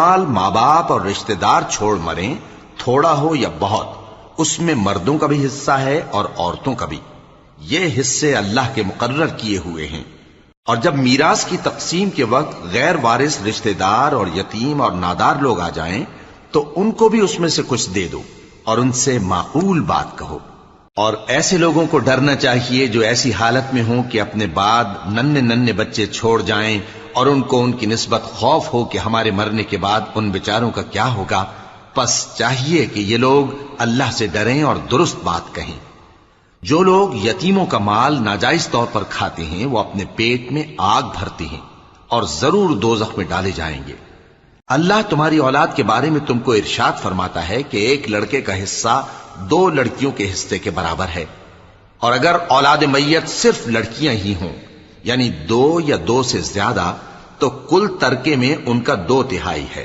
مال ماں باپ اور رشتہ دار چھوڑ مریں، تھوڑا ہو یا بہت، اس میں مردوں کا بھی حصہ ہے اور عورتوں کا بھی۔ یہ حصے اللہ کے مقرر کیے ہوئے ہیں۔ اور جب میراث کی تقسیم کے وقت غیر وارث رشتہ دار اور یتیم اور نادار لوگ آ جائیں تو ان کو بھی اس میں سے کچھ دے دو اور ان سے معقول بات کہو۔ اور ایسے لوگوں کو ڈرنا چاہیے جو ایسی حالت میں ہوں کہ اپنے بعد ننھے ننھے بچے چھوڑ جائیں اور ان کو ان کی نسبت خوف ہو کہ ہمارے مرنے کے بعد ان بیچاروں کا کیا ہوگا۔ پس چاہیے کہ یہ لوگ اللہ سے ڈریں اور درست بات کہیں۔ جو لوگ یتیموں کا مال ناجائز طور پر کھاتے ہیں وہ اپنے پیٹ میں آگ بھرتے ہیں اور ضرور دوزخ میں ڈالے جائیں گے۔ اللہ تمہاری اولاد کے بارے میں تم کو ارشاد فرماتا ہے کہ ایک لڑکے کا حصہ 2 لڑکیوں کے حصے کے برابر ہے، اور اگر اولاد میت صرف لڑکیاں ہی ہوں یعنی 2 یا 2 سے زیادہ تو کل ترکے میں ان کا 2/3 ہے۔